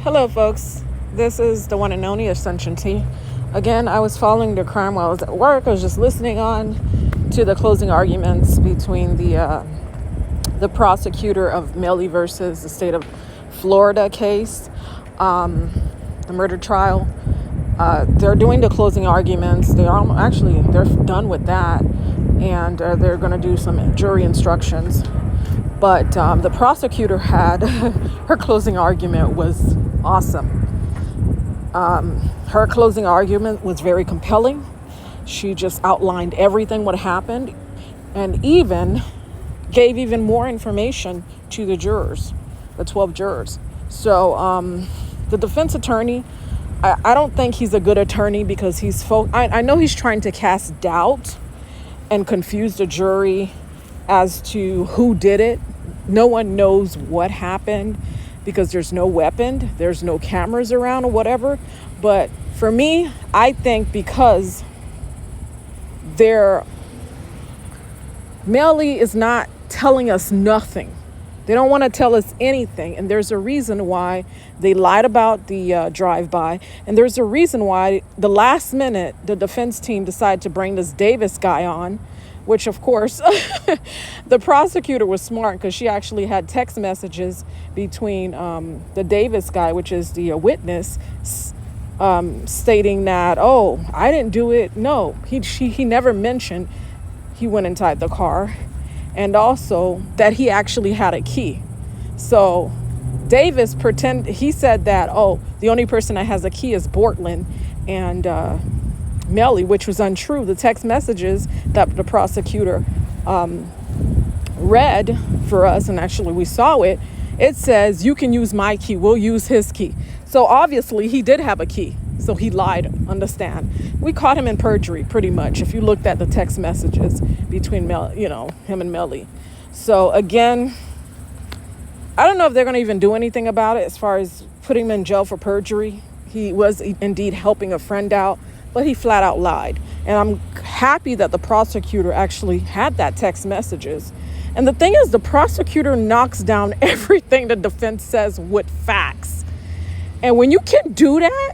Hello, folks. This is the one and only Ascension T. Again, I was following the crime while I was at work. I was just listening on to the closing arguments between the prosecutor of Melly versus the state of Florida case, the murder trial. They're doing the closing arguments. They're done with that, and they're going to do some jury instructions. But the prosecutor had her closing argument was awesome. Her closing argument was very compelling. She just outlined everything what happened, and even gave even more information to the jurors, the 12 jurors. So the defense attorney, I don't think he's a good attorney because I know he's trying to cast doubt and confuse the jury as to who did it. No one knows what happened because there's no weapon, there's no cameras around or whatever. But for me, I think because Melly is not telling us nothing. They don't want to tell us anything. And there's a reason why they lied about the drive-by. And there's a reason why the last minute, the defense team decided to bring this Davis guy on, which of course, the prosecutor was smart because she actually had text messages between the Davis guy, which is the witness, stating that, oh, I didn't do it. No, he never mentioned he went inside the car. And also that he actually had a key. So Davis he said that, oh, the only person that has a key is Bortland and Melly, which was untrue. The text messages that the prosecutor read for us, and actually we saw it, it says, you can use my key, we'll use his key. So obviously he did have a key. So he lied on the stand. We caught him in perjury, pretty much, if you looked at the text messages between him and Melly. So again, I don't know if they're going to even do anything about it as far as putting him in jail for perjury. He was indeed helping a friend out, but he flat out lied. And I'm happy that the prosecutor actually had that text messages. And the thing is, the prosecutor knocks down everything the defense says with facts. And when you can do that,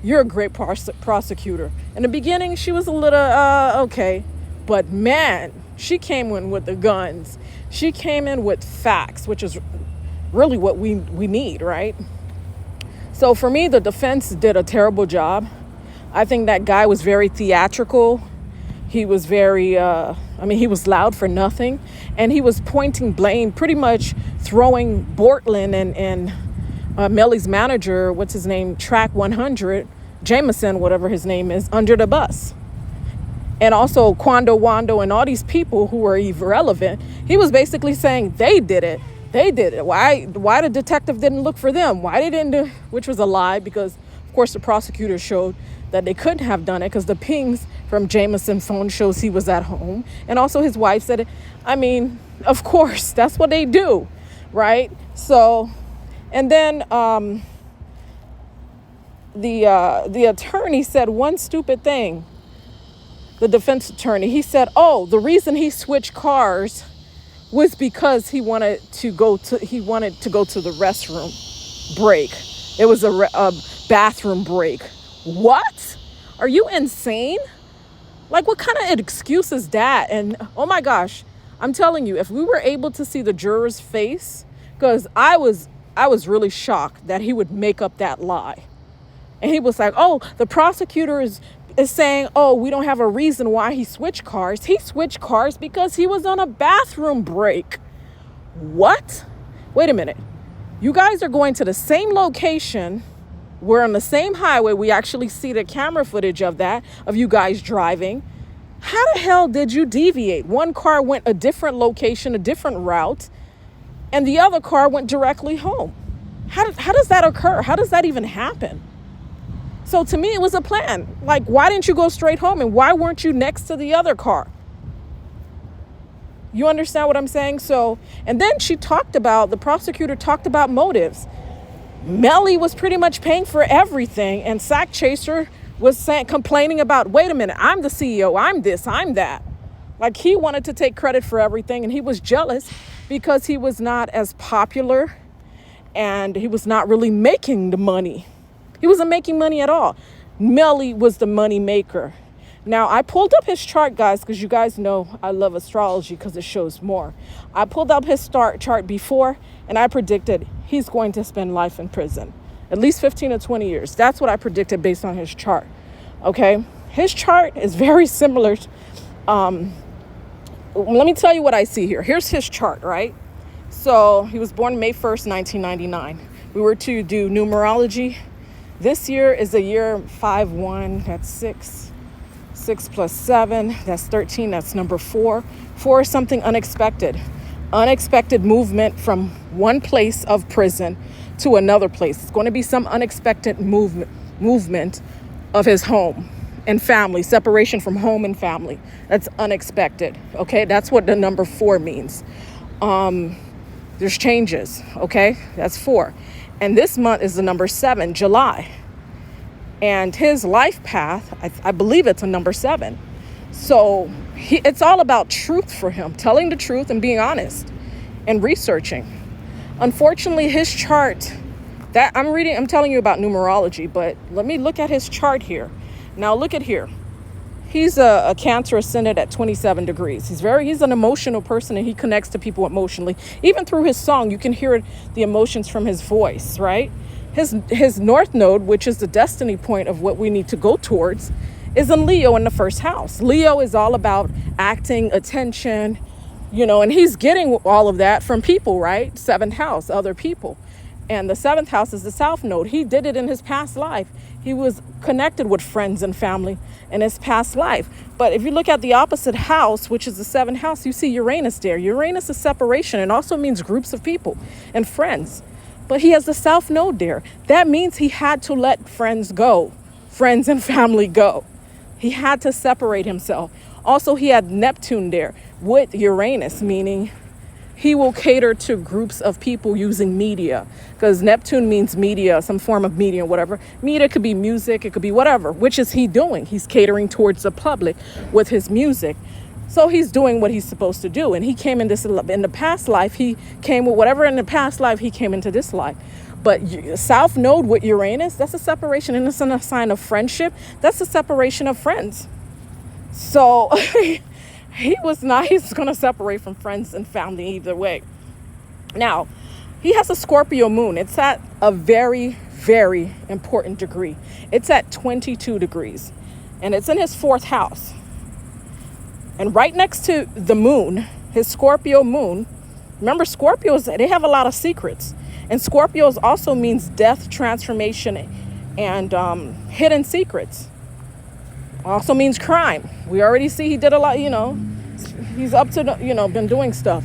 you're a great prosecutor. In the beginning, she was a little, okay. But man, she came in with the guns. She came in with facts, which is really what we need, right? So for me, the defense did a terrible job. I think that guy was very theatrical. He was very, he was loud for nothing. And he was pointing blame, pretty much throwing Bortland and Melly's manager, what's his name, Track 100, Jameson, whatever his name is, under the bus. And also Quando Wando and all these people who were irrelevant. He was basically saying they did it. They did it. Why the detective didn't look for them? Why they didn't do, which was a lie because, of course, the prosecutor showed that they couldn't have done it because the pings from Jameson's phone shows he was at home. And also his wife said it. I mean, of course, that's what they do, right? So, and then the attorney said one stupid thing. The defense attorney, he said, oh, the reason he switched cars was because he wanted to go to the restroom break. It was a bathroom break. What? Are you insane? Like, what kind of excuse is that? And oh my gosh, I'm telling you, if we were able to see the juror's face, because I was really shocked that he would make up that lie. And he was like, oh, the prosecutor is saying, oh, we don't have a reason why he switched cars. He switched cars because he was on a bathroom break. What? Wait a minute. You guys are going to the same location. We're on the same highway. We actually see the camera footage of you guys driving. How the hell did you deviate? One car went a different location, a different route, and the other car went directly home. How does that occur? How does that even happen? So to me, it was a plan. Like, why didn't you go straight home? And why weren't you next to the other car? You understand what I'm saying? So, and then the prosecutor talked about motives. Melly was pretty much paying for everything. And Sack Chaser was complaining about, wait a minute, I'm the CEO. I'm this, I'm that. Like, he wanted to take credit for everything. And he was jealous because he was not as popular and he was not really making the money. He wasn't making money at all. Melly was the money maker. Now, I pulled up his chart, guys, because you guys know I love astrology because it shows more. I pulled up his chart before, and I predicted he's going to spend life in prison, at least 15 to 20 years. That's what I predicted based on his chart. Okay? His chart is very similar. Let me tell you what I see here. Here's his chart, right? So he was born May 1st, 1999. We were to do numerology. This year is the year 5-1. That's 6. 6 plus 7. That's 13. That's number 4. 4 is something unexpected. Unexpected movement from one place of prison to another place. It's going to be some unexpected movement of his home and family, separation from home and family. That's unexpected. Okay, that's what the number 4 means. There's changes. Okay, that's 4. And this month is the number 7, July. And his life path, I believe it's a number 7. So it's all about truth for him, telling the truth and being honest and researching. Unfortunately, his chart that I'm telling you about numerology, but let me look at his chart here. Now look at here. He's a Cancer ascendant at 27 degrees. He's an emotional person, and he connects to people emotionally. Even through his song, you can hear the emotions from his voice, right? His North Node, which is the destiny point of what we need to go towards, is in Leo in the first house. Leo is all about acting, attention, and he's getting all of that from people, right? 7th house, other people. And the 7th house is the South Node. He did it in his past life. He was connected with friends and family in his past life. But if you look at the opposite house, which is the 7th house, you see Uranus there. Uranus is separation and also means groups of people and friends. But he has the South Node there. That means he had to let friends go, friends and family go. He had to separate himself. Also, he had Neptune there with Uranus, meaning he will cater to groups of people using media, because Neptune means media, some form of media, whatever. Media could be music, it could be whatever, which is he doing? He's catering towards the public with his music. So he's doing what he's supposed to do. And he came in the past life, he came with whatever in the past life, he came into this life. But South Node with Uranus, that's a separation, and it's a sign of friendship. That's a separation of friends. So he's going to separate from friends and family either way. Now, he has a Scorpio moon. It's at a very, very important degree. It's at 22 degrees, and it's in his 4th house. And right next to the moon, his Scorpio moon, remember Scorpios, they have a lot of secrets. And Scorpios also means death, transformation, and hidden secrets. Also means crime. We already see he did a lot, he's up to, been doing stuff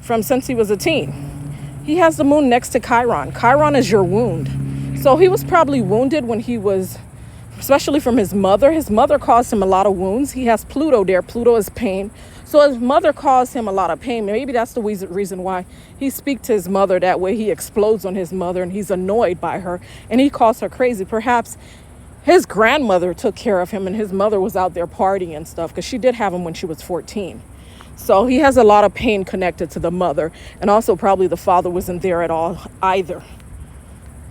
since he was a teen. He has the moon next to Chiron. Chiron is your wound. So he was probably wounded when he was, especially from his mother. His mother caused him a lot of wounds. He has Pluto there. Pluto is pain. So his mother caused him a lot of pain. Maybe that's the reason why he speaks to his mother that way. He explodes on his mother, and he's annoyed by her, and he calls her crazy. Perhaps his grandmother took care of him, and his mother was out there partying and stuff, because she did have him when she was 14. So he has a lot of pain connected to the mother, and also probably the father wasn't there at all either.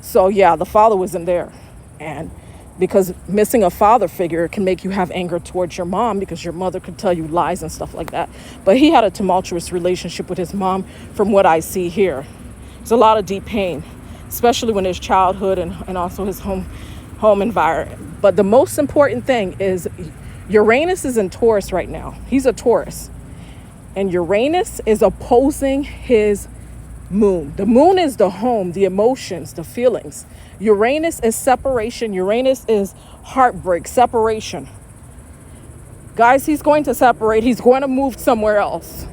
So yeah, the father wasn't there. And because missing a father figure can make you have anger towards your mom, because your mother could tell you lies and stuff like that. But he had a tumultuous relationship with his mom from what I see here. There's a lot of deep pain, especially when his childhood and also his home environment. But the most important thing is Uranus is in Taurus right now. He's a Taurus. And Uranus is opposing his moon. The moon is the home, the emotions, the feelings. Uranus is separation. Uranus is heartbreak, separation. Guys, he's going to separate. He's going to move somewhere else.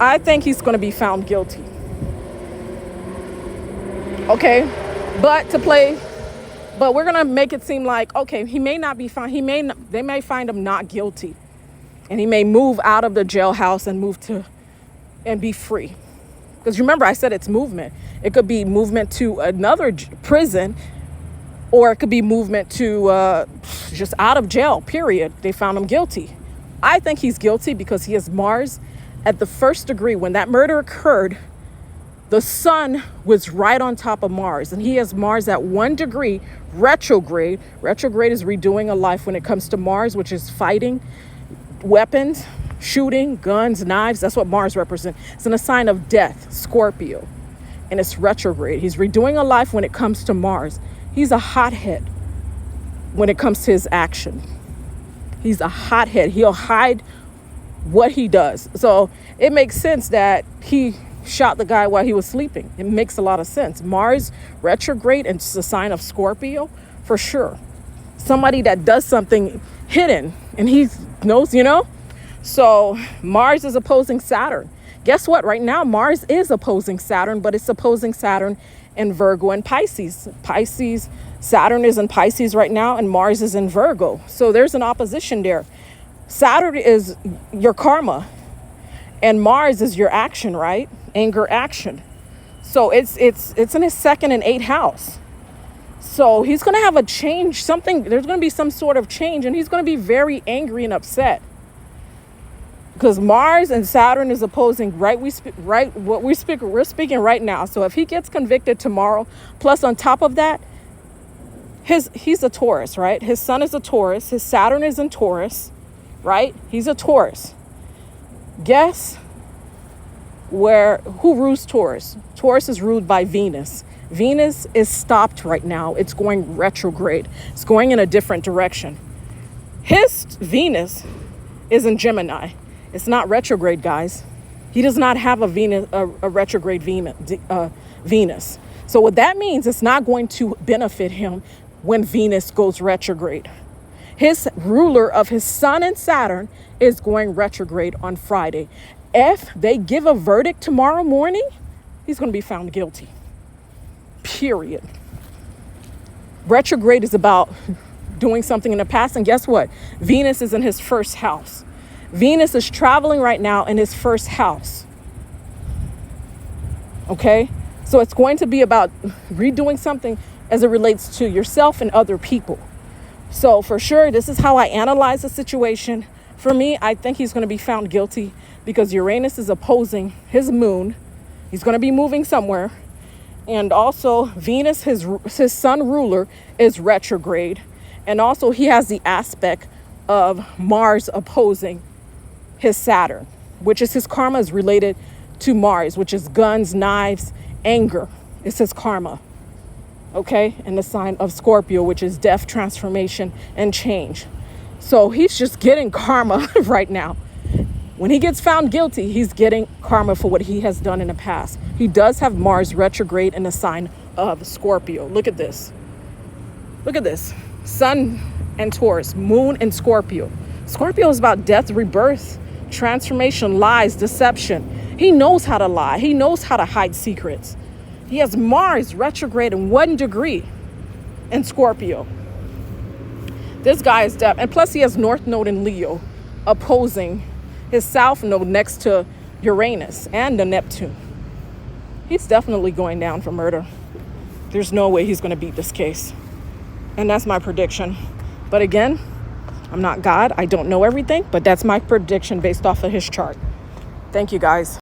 I think he's going to be found guilty. Okay? But we're going to make it seem like, okay, he may not be found. They may find him not guilty. And he may move out of the jailhouse and be free. Because remember, I said it's movement. It could be movement to another prison, or it could be movement to just out of jail, period. They found him guilty. I think he's guilty because he has Mars at the 1st degree. When that murder occurred, The sun was right on top of Mars, and he has Mars at 1 degree retrograde. Retrograde is redoing a life when it comes to Mars, which is fighting, weapons, shooting, guns, knives. That's what Mars represents. It's in a sign of death, Scorpio, and it's retrograde. He's redoing a life when it comes to Mars. He's a hothead when it comes to his action. He's a hothead. He'll hide what he does. So it makes sense that he shot the guy while he was sleeping. It makes a lot of sense. Mars retrograde, and it's a sign of Scorpio for sure. Somebody that does something hidden and he knows, So Mars is opposing Saturn. Guess what? Right now, Mars is opposing Saturn, but it's opposing Saturn in Virgo and Pisces. Saturn is in Pisces right now, and Mars is in Virgo. So there's an opposition there. Saturn is your karma, and Mars is your action, right? Anger, action. So it's in his 2nd and 8th house. So he's going to have a change, there's going to be some sort of change, and he's going to be very angry and upset. Because Mars and Saturn is opposing we're speaking right now. So if he gets convicted tomorrow, plus on top of that, he's a Taurus, right? His sun is a Taurus. His Saturn is in Taurus, right? He's a Taurus. Guess who rules Taurus? Taurus is ruled by Venus. Venus is stopped right now. It's going retrograde. It's going in a different direction. His Venus is in Gemini. It's not retrograde, guys. He does not have a retrograde Venus. So what that means, it's not going to benefit him when Venus goes retrograde. His ruler of his sun and Saturn is going retrograde on Friday. If they give a verdict tomorrow morning, he's going to be found guilty. Period. Retrograde is about doing something in the past. And guess what? Venus is in his 1st house. Venus is traveling right now in his 1st house. Okay? So it's going to be about redoing something as it relates to yourself and other people. So for sure, this is how I analyze the situation. For me, I think he's going to be found guilty because Uranus is opposing his moon. He's going to be moving somewhere. And also Venus, his sun ruler, is retrograde. And also he has the aspect of Mars opposing his Saturn, which is his karma is related to Mars, which is guns, knives, anger. It's his karma. Okay? And the sign of Scorpio, which is death, transformation, and change. So he's just getting karma right now. When he gets found guilty, he's getting karma for what he has done in the past. He does have Mars retrograde in the sign of Scorpio. Look at this. Look at this. Sun and Taurus, moon and Scorpio. Scorpio is about death, rebirth, transformation, lies, deception. He knows how to lie. He knows how to hide secrets. He has Mars retrograde in 1 degree in Scorpio. This guy is deaf. And plus he has North Node in Leo opposing his South Node next to Uranus and the Neptune. He's definitely going down for murder. There's no way he's going to beat this case. And that's my prediction. But again, I'm not God. I don't know everything, but that's my prediction based off of his chart. Thank you, guys.